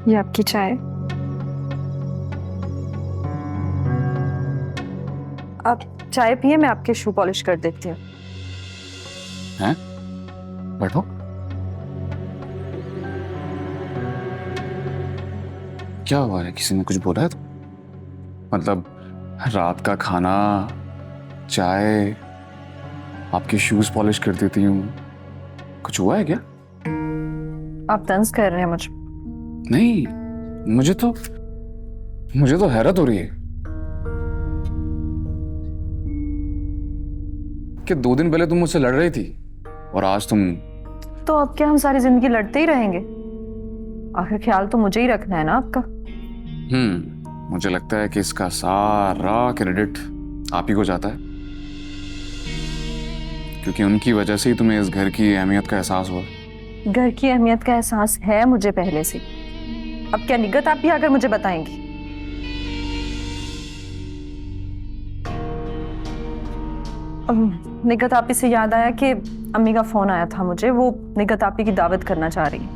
ये आपकी चाय। आप चाय पिए, मैं आपके शू पॉलिश कर देती हूँ। हैं? बैठो। क्या हुआ है? किसी ने कुछ बोला है? तो मतलब रात का खाना, चाय, आपके शूज पॉलिश कर देती हूँ, कुछ हुआ है क्या? आप तंज कर रहे हैं मुझे। नहीं, मुझे तो हैरत हो रही है कि 2 दिन पहले तुम मुझसे लड़ रही थी और आज तुम। तो अब क्या हम सारी जिंदगी लड़ते ही रहेंगे? आखिर ख्याल तो मुझे ही रखना है ना आपका। मुझे लगता है कि इसका सारा क्रेडिट आप ही को जाता है, क्योंकि उनकी वजह से ही तुम्हें इस घर की अहमियत का एहसास हुआ। घर की अहमियत का एहसास है मुझे पहले से। अब क्या निगत आप भी आकर मुझे बताएंगी? निगत आपी से याद आया कि अम्मी का फोन आया था मुझे, वो निगत आपी की दावत करना चाह रही है।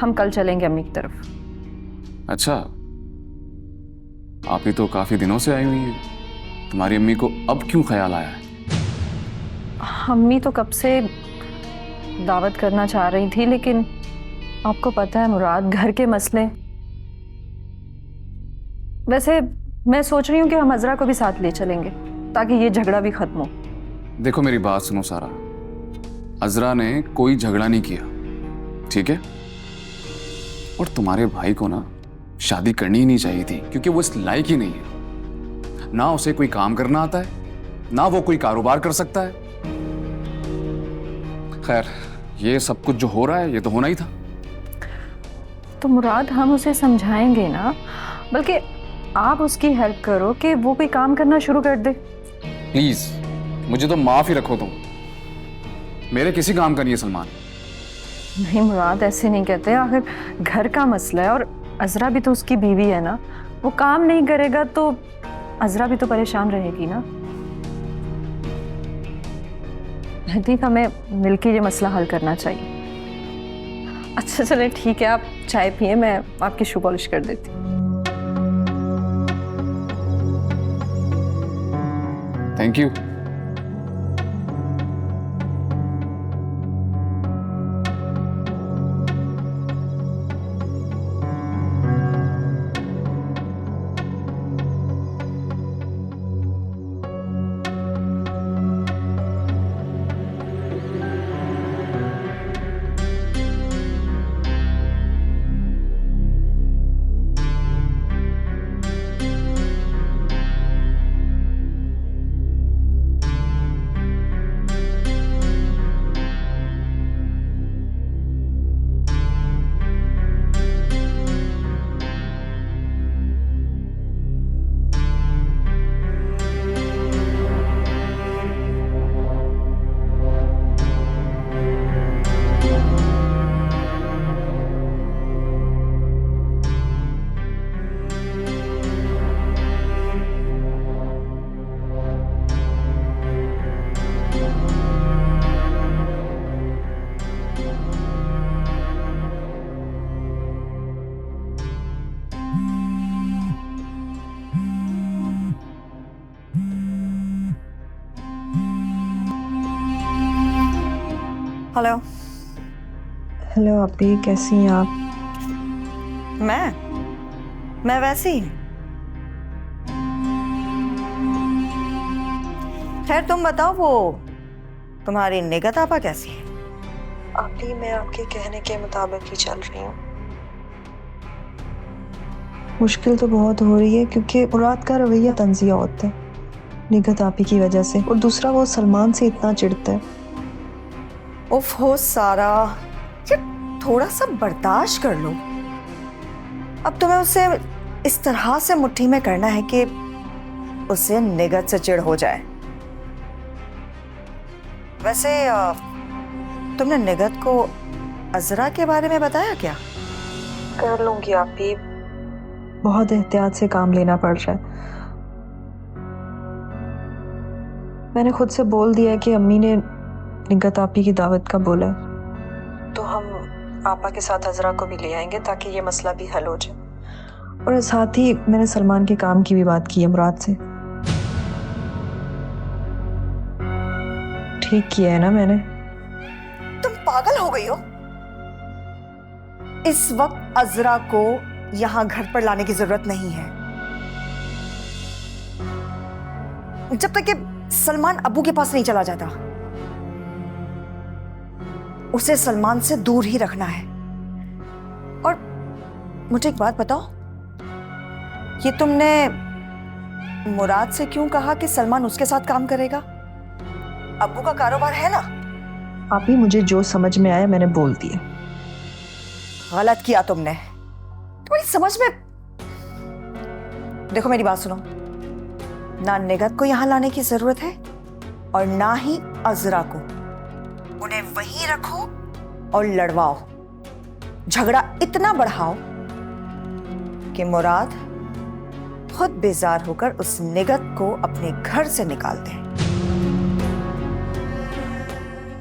हम कल चलेंगे अम्मी की तरफ। अच्छा, आप ही तो काफी दिनों से आई हुई हैं, तुम्हारी अम्मी को अब क्यों ख्याल आया है? अम्मी तो कब से दावत करना चाह रही थी, लेकिन आपको पता है मुराद, घर के मसले। वैसे मैं सोच रही हूँ कि हम अजरा को भी साथ ले चलेंगे ताकि ये झगड़ा भी खत्म हो। देखो मेरी बात सुनो सारा, अजरा ने कोई झगड़ा नहीं किया, ठीक है? और तुम्हारे भाई को ना शादी करनी ही नहीं चाहिए थी, क्योंकि वो इस लायक ही नहीं है। ना उसे कोई काम करना आता है, ना वो कोई कारोबार कर सकता है। खैर, ये सब कुछ जो हो रहा है ये तो होना ही था। तो मुराद हम उसे समझाएंगे ना, बल्कि आप उसकी हेल्प करो कि वो कोई काम करना शुरू कर दे। प्लीज मुझे तो माफ ही रखो तुम, मेरे किसी काम का नहीं है सलमान। नहीं मुराद, ऐसे नहीं कहते। आखिर घर का मसला है और अजरा भी तो उसकी बीवी है ना। वो काम नहीं करेगा तो अजरा भी तो परेशान रहेगी ना। ठीक, हमें मिलकर ये मसला हल करना चाहिए। अच्छा चले ठीक है, आप चाय पिए, मैं आपकी शू पॉलिश कर देती हूँ। Thank you. हेलो। हेलो अभी, कैसी हैं आप? मैं वैसी ही। खैर तुम बताओ, वो तुम्हारी निगत आपा कैसी है? अभी मैं आपके कहने के मुताबिक ही चल रही हूँ। मुश्किल तो बहुत हो रही है क्योंकि मुराद का रवैया तंजिया होता है निगत आपी की वजह से, और दूसरा वो सलमान से इतना चिढ़ता है। उफ हो सारा, ये थोड़ा सा बर्दाश्त कर लो। अब तुम्हें उसे इस तरह से मुट्ठी में करना है कि उसे निगत से चिढ़ हो जाए। वैसे तुमने निगत को अजरा के बारे में बताया क्या? कर लूंगी आप भी, बहुत एहतियात से काम लेना पड़ रहा है। मैंने खुद से बोल दिया कि अम्मी ने निगत आपी की दावत का बोला है, तो हम आपा के साथ अजरा को भी ले आएंगे ताकि ये मसला भी हल हो जाए। और साथ ही मैंने सलमान के काम की भी बात की है मुराद से। ठीक किया है ना मैंने? तुम पागल हो गई हो? इस वक्त अजरा को यहां घर पर लाने की जरूरत नहीं है। जब तक कि सलमान अब्बू के पास नहीं चला जाता, उसे सलमान से दूर ही रखना है। और मुझे एक बात बताओ, ये तुमने मुराद से क्यों कहा कि सलमान उसके साथ काम करेगा? अब्बू का कारोबार है ना। आप ही मुझे जो समझ में आया मैंने बोल दिया। गलत किया तुमने। तुम्हारी समझ में, देखो मेरी बात सुनो, ना निगत को यहां लाने की जरूरत है और ना ही अजरा को। उन्हें वहीं रखो और लड़वाओ, झगड़ा इतना बढ़ाओ कि मुराद खुद बेजार होकर उस निगत को अपने घर से निकाल दे।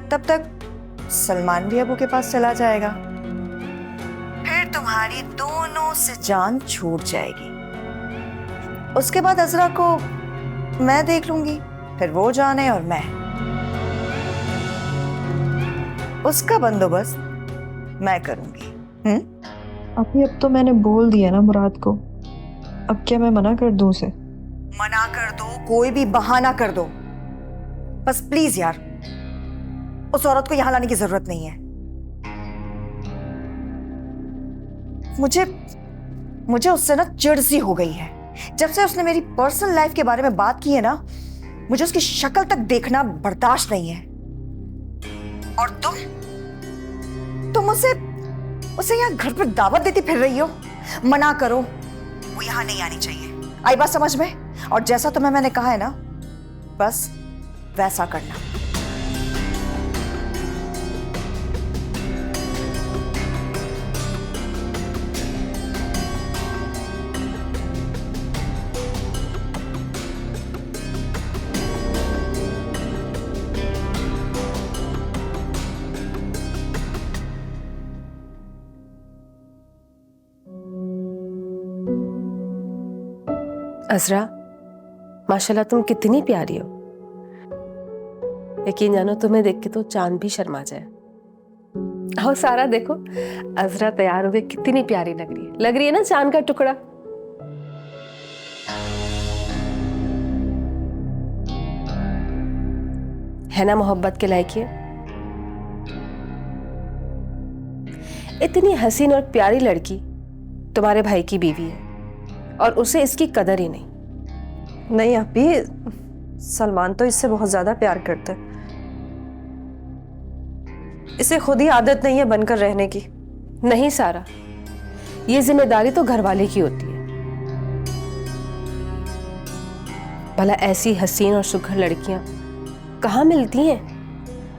तब तक सलमान भी अबू के पास चला जाएगा। फिर तुम्हारी दोनों से जान छूट जाएगी। उसके बाद अजरा को मैं देख लूंगी, फिर वो जाने और मैं। उसका बंदोबस्त मैं करूंगी। अभी अब तो मैंने बोल दिया ना मुराद को, अब क्या मैं मना कर दूं उसे? मना कर दो, कोई भी बहाना कर दो, बस प्लीज यार, उस औरत को यहां लाने की जरूरत नहीं है। मुझे उससे ना चिढ़ सी हो गई है। जब से उसने मेरी पर्सनल लाइफ के बारे में बात की है ना, मुझे उसकी शक्ल तक देखना बर्दाश्त नहीं है। और तुम उसे यहाँ घर पर दावत देती फिर रही हो। मना करो, वो यहाँ नहीं आनी चाहिए। आई बात समझ में? और जैसा तुम्हें मैंने कहा है ना, बस वैसा करना। अजरा, माशाल्लाह तुम कितनी प्यारी हो। यकीन जानो तुम्हें देख के तो चांद भी शर्मा जाए। और सारा देखो, अजरा तैयार हो गई, कितनी प्यारी लग रही है ना, चांद का टुकड़ा। है ना मोहब्बत के लायक ये? इतनी हसीन और प्यारी लड़की तुम्हारे भाई की बीवी है और उसे इसकी कदर ही नहीं। नहीं अभी, सलमान तो इससे बहुत ज्यादा प्यार करता है। इसे खुद ही आदत नहीं है बनकर रहने की। नहीं सारा, ये जिम्मेदारी तो घरवाले की होती है। भला ऐसी हसीन और सुघड़ लड़कियां कहाँ मिलती हैं?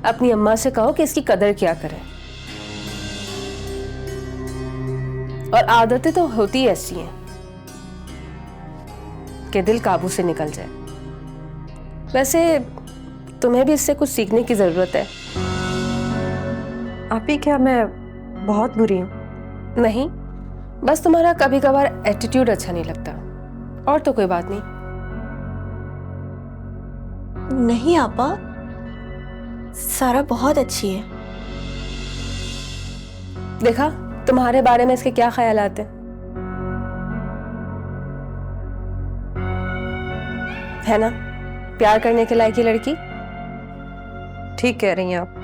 अपनी अम्मा से कहो कि इसकी कदर क्या करे। और आदतें तो होती ऐसी हैं कि दिल काबू से निकल जाए। वैसे तुम्हें भी इससे कुछ सीखने की जरूरत है। आप ही क्या मैं बहुत बुरी हूँ? नहीं, बस तुम्हारा कभी कभार एटीट्यूड अच्छा नहीं लगता, और तो कोई बात नहीं। नहीं आपा, सारा बहुत अच्छी है। देखा तुम्हारे बारे में इसके क्या ख्यालात हैं? है ना प्यार करने के लायक ये लड़की? ठीक कह रही हैं आप।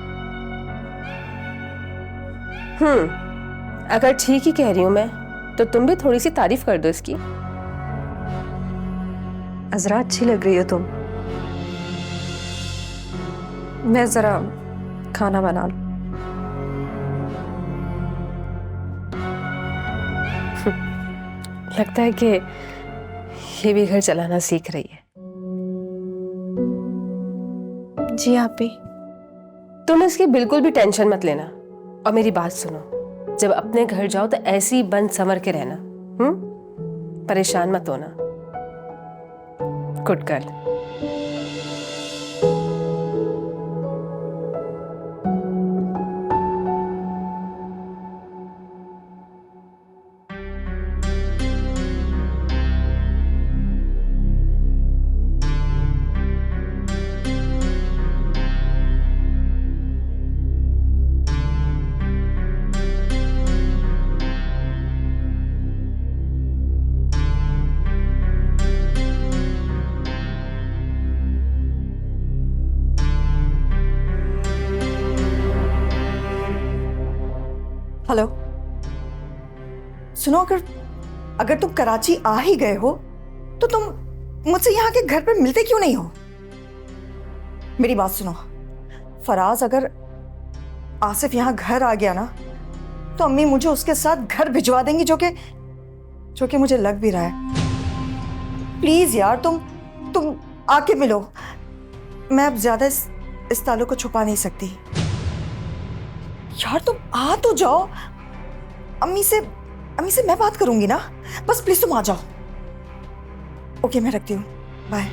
अगर ठीक ही कह रही हूं मैं, तो तुम भी थोड़ी सी तारीफ कर दो इसकी। अजरा अच्छी लग रही हो तुम। मैं जरा खाना बना लूं। लगता है कि ये भी घर चलाना सीख रही है। जी आप भी। तुम इसकी बिल्कुल भी टेंशन मत लेना। और मेरी बात सुनो, जब अपने घर जाओ तो ऐसे ही बंद संवर के रहना। परेशान मत होना। Good girl. हेलो, सुनो, अगर तुम कराची आ ही गए हो तो तुम मुझसे यहाँ के घर पर मिलते क्यों नहीं हो? मेरी बात सुनो, फराज अगर आसिफ यहाँ घर आ गया ना तो अम्मी मुझे उसके साथ घर भिजवा देंगी, जो कि मुझे लग भी रहा है। प्लीज यार, तुम आके मिलो। मैं अब ज्यादा इस ताल्लुक को छुपा नहीं सकती। यार तुम आ तो जाओ। अम्मी से मैं बात करूंगी ना, बस प्लीज तुम आ जाओ। ओके, मैं रखती हूँ, बाय।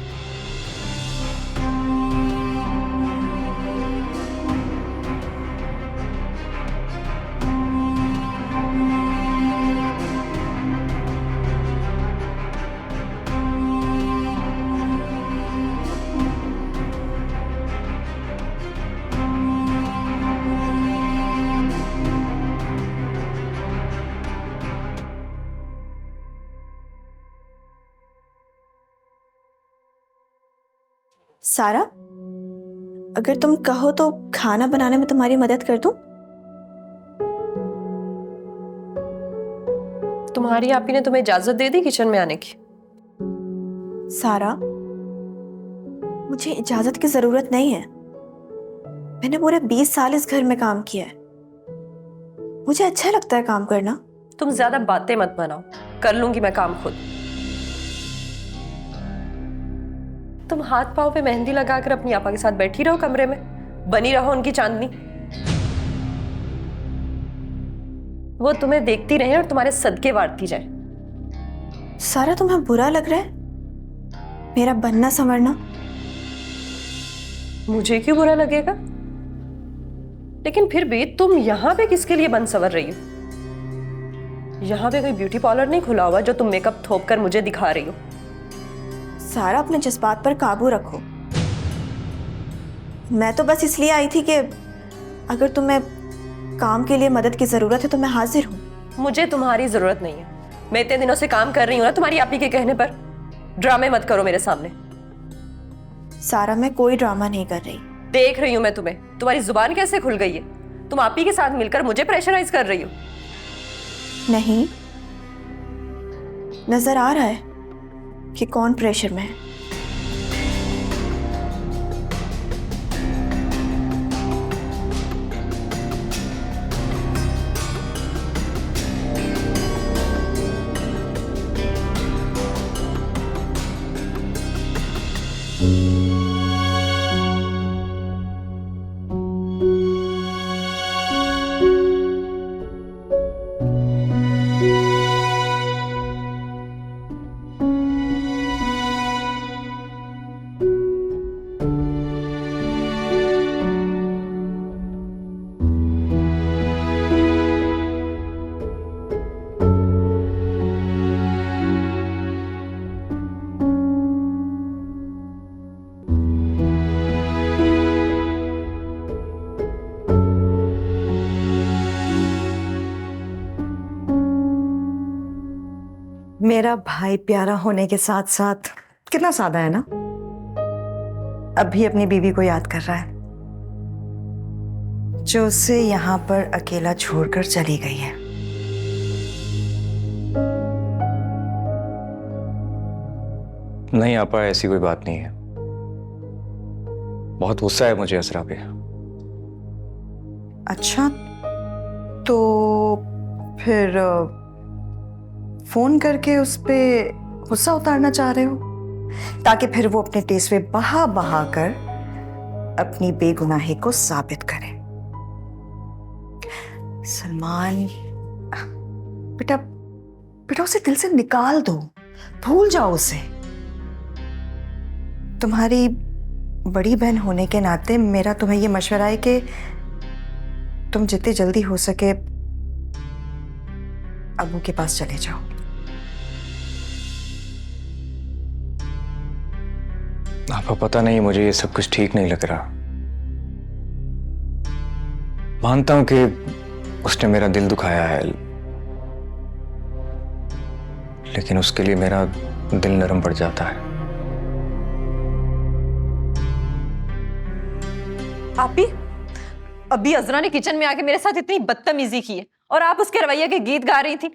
सारा, अगर तुम कहो तो खाना बनाने में तुम्हारी मदद कर दूं? तुम्हारी आपी ने तुम्हें इजाजत दे दी किचन में आने की? सारा, मुझे इजाजत की जरूरत नहीं है। मैंने पूरे 20 साल इस घर में काम किया है। मुझे अच्छा लगता है काम करना। तुम ज्यादा बातें मत बनाओ, कर लूंगी मैं काम खुद। तुम हाथ पांव पे मेहंदी लगाकर अपनी आपा के साथ बैठी रहो कमरे में, बनी रहो उनकी चांदनी। वो तुम्हें देखती रहे और तुम्हारे सदके वारती जाए। सारा, तुम्हें बुरा लग रहा है मेरा बनना संवरना? मुझे क्यों बुरा लगेगा? लेकिन फिर भी तुम यहाँ पे किसके लिए बन संवर रही हो? यहाँ पे कोई ब्यूटी पार्लर नहीं खुला हुआ जो तुम मेकअप थोप कर मुझे दिखा रही हो। सारा, अपने जज्बात पर काबू रखो। मैं तो बस इसलिए आई थी कि अगर तुम्हें काम के लिए मदद की जरूरत है तो मैं हाजिर हूँ। मुझे तुम्हारी जरूरत नहीं है। मैं इतने दिनों से काम कर रही हूँ ना तुम्हारी आपी के कहने पर। ड्रामे मत करो मेरे सामने। सारा, मैं कोई ड्रामा नहीं कर रही। देख रही हूँ मैं तुम्हें, तुम्हारी जुबान कैसे खुल गई है। तुम आपी के साथ मिलकर मुझे प्रेशराइज कर रही हो। नहीं, नजर आ रहा है कि कौन प्रेशर में है। मेरा भाई प्यारा होने के साथ साथ कितना सादा है ना। अब भी अपनी बीवी को याद कर रहा है जो उसे यहाँ पर अकेला छोड़कर चली गई है। नहीं आपा, ऐसी कोई बात नहीं है। बहुत गुस्सा है मुझे असरा पे। अच्छा, तो फिर फोन करके उस पे गुस्सा उतारना चाह रहे हो ताकि फिर वो अपने टेसवे बहा बहा कर अपनी बेगुनाही को साबित करे। सलमान, बेटा बेटा उसे दिल से निकाल दो, भूल जाओ उसे। तुम्हारी बड़ी बहन होने के नाते मेरा तुम्हें यह मशवरा है कि तुम जितनी जल्दी हो सके अबू के पास चले जाओ। आपको पता नहीं, मुझे ये सब कुछ ठीक नहीं लग रहा। मानता हूं कि उसने मेरा दिल दुखाया है, लेकिन उसके लिए मेरा दिल नरम पड़ जाता है। आपी, अभी अजरा ने किचन में आके मेरे साथ इतनी बदतमीजी की है और आप उसके रवैये के गीत गा रही थी।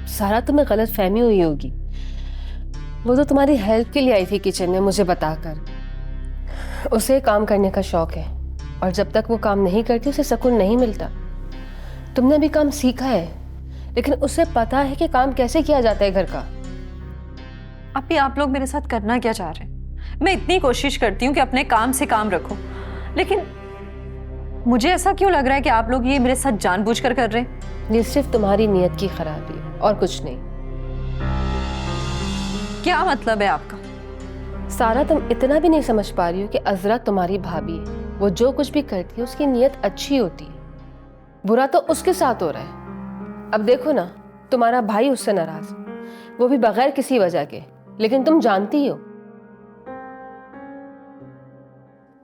सारा तुम्हें गलत फहमी हुई होगी। वो तो तुम्हारी हेल्प के लिए आई थी किचन में मुझे बताकर। उसे काम करने का शौक है और जब तक वो काम नहीं करती उसे सुकून नहीं मिलता। तुमने भी काम सीखा है लेकिन उसे पता है कि काम कैसे किया जाता है घर का। अभी आप लोग मेरे साथ करना क्या चाह रहे हैं? मैं इतनी कोशिश करती हूँ कि अपने काम से काम रखो, लेकिन मुझे ऐसा क्यों लग रहा है कि आप लोग ये मेरे साथ जानबूझकर कर रहे हैं? ये सिर्फ तुम्हारी नीयत की खराबी है और कुछ नहीं। क्या मतलब है आपका? सारा, तुम इतना भी नहीं समझ पा रही हो कि अज़रा तुम्हारी भाभी है। वो जो कुछ भी करती है उसकी नीयत अच्छी होती है, बुरा तो उसके साथ हो रहा है। अब देखो ना, तुम्हारा भाई उससे नाराज, वो भी बगैर किसी वजह के, लेकिन तुम जानती हो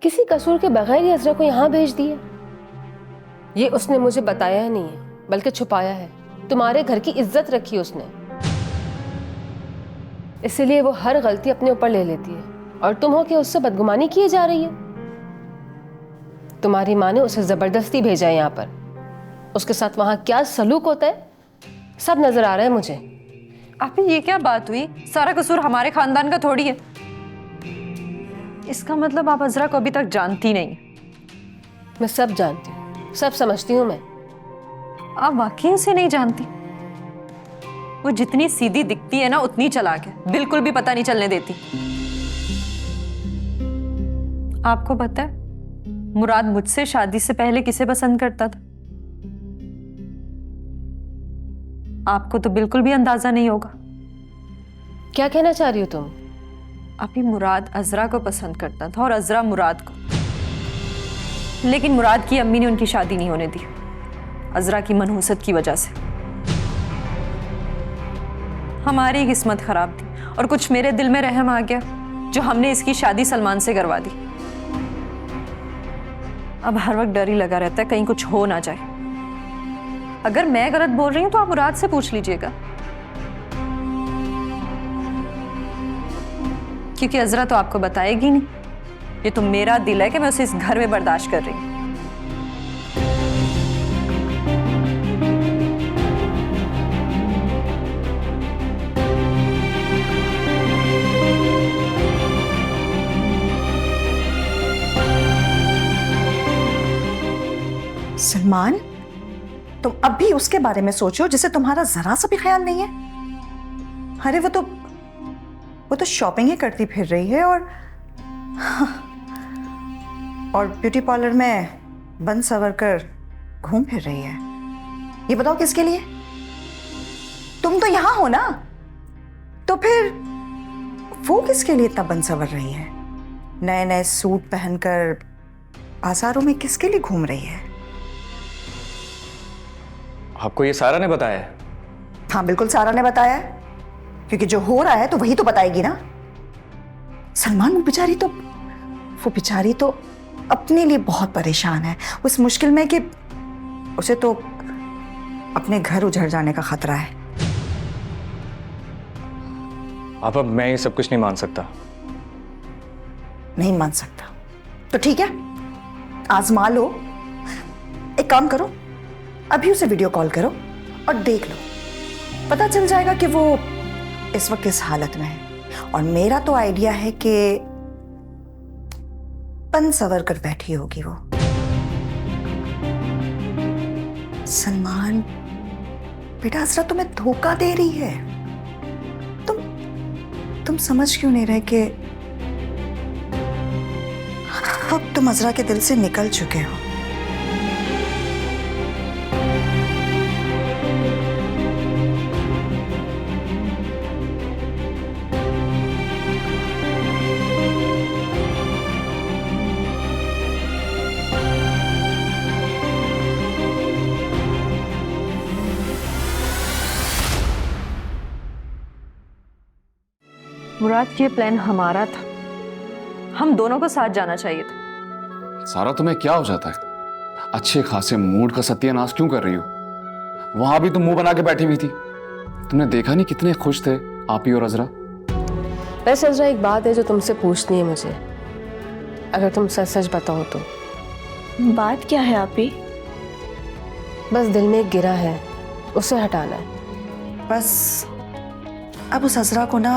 किसी कसूर के बगैर ही अज़रा को यहां भेज दिया। ये उसने मुझे बताया ही नहीं है बल्कि छुपाया है। तुम्हारे घर की इज्जत रखी उसने, इसलिए वो हर गलती अपने ऊपर ले लेती है और तुम हो कि उससे बदगुमानी किए जा रही हो। तुम्हारी माँ ने उसे जबरदस्ती भेजा है यहाँ पर। उसके साथ वहां क्या सलूक होता है सब नजर आ रहा है मुझे। आप ये क्या बात हुई? सारा कसूर हमारे खानदान का थोड़ी है। इसका मतलब आप अज़रा को अभी तक जानती नहीं। मैं सब जानती हूँ, सब समझती हूँ मैं। आप वाकई उसे नहीं जानती? वो जितनी सीधी दिखती है ना उतनी चालाक है, बिल्कुल भी पता नहीं चलने देती। आपको पता है मुराद मुझसे शादी से पहले किसे पसंद करता था? आपको तो बिल्कुल भी अंदाजा नहीं होगा। क्या कहना चाह रही हो तुम? अभी मुराद अज़रा को पसंद करता था और अज़रा मुराद को, लेकिन मुराद की अम्मी ने उनकी शादी नहीं होने दी, अज़रा की मनहूसत की वजह से। हमारी किस्मत खराब थी और कुछ मेरे दिल में रहम आ गया जो हमने इसकी शादी सलमान से करवा दी। अब हर वक्त डर ही लगा रहता है कहीं कुछ हो ना जाए। अगर मैं गलत बोल रही हूं तो आप मुराद से पूछ लीजिएगा, क्योंकि अज़रा तो आपको बताएगी नहीं। ये तो मेरा दिल है कि मैं उसे इस घर में बर्दाश्त कर रही हूं। सलमान, तुम अब भी उसके बारे में सोचो जिसे तुम्हारा जरा सा भी ख्याल नहीं है। अरे वो तो शॉपिंग ही करती फिर रही है और ब्यूटी पार्लर में बन सवर कर घूम फिर रही है। ये बताओ किसके लिए? तुम तो यहां हो ना, तो फिर वो किसके लिए इतना बन सवर रही है? नए नए सूट पहनकर बाजारों में किसके लिए घूम रही है? आपको ये सारा ने बताया है? हाँ बिल्कुल, सारा ने बताया है, क्योंकि जो हो रहा है तो वही तो बताएगी ना। सलमान, वो बेचारी तो अपने लिए बहुत परेशान है। वो इस मुश्किल में कि उसे तो अपने घर उजड़ जाने का खतरा है। आप, अब मैं ये सब कुछ नहीं मान सकता। नहीं मान सकता तो ठीक है, आजमा लो। एक काम करो, अभी उसे वीडियो कॉल करो और देख लो, पता चल जाएगा कि वो इस वक्त किस हालत में है। और मेरा तो आइडिया है कि पन सवर कर बैठी होगी वो। सलमान बेटा, अज़रा तुम्हें धोखा दे रही है। तुम समझ क्यों नहीं रहे कि अब तुम अज़रा के दिल से निकल चुके हो। मुराद, ये प्लान हमारा था, हम दोनों को साथ जाना चाहिए था। सारा, तुम्हें क्या हो जाता है? अच्छे खासे मूड का सत्यानाश क्यों कर रही हो? वहां भी तुम मुंह बना के बैठी हुई थी। तुमने देखा नहीं कितने खुश थे आप ही और अज़रा। वैसे अज़रा, एक बात है जो तुमसे पूछनी है मुझे, अगर तुम सच सच बताओ तो। बात क्या है आप ही? बस दिल में एक गिरा है, उसे हटाना है। बस अब उस अजरा को ना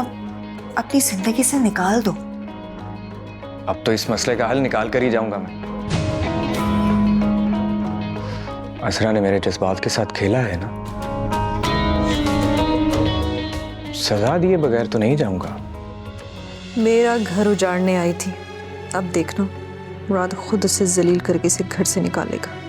अपनी जिंदगी से निकाल दो। अब तो इस मसले का हल निकाल कर ही जाऊंगा मैं। असरा ने मेरे जज्बात के साथ खेला है ना, सजा दिए बगैर तो नहीं जाऊंगा। मेरा घर उजाड़ने आई थी, अब देखना मुराद खुद उसे जलील करके इसे घर से निकालेगा।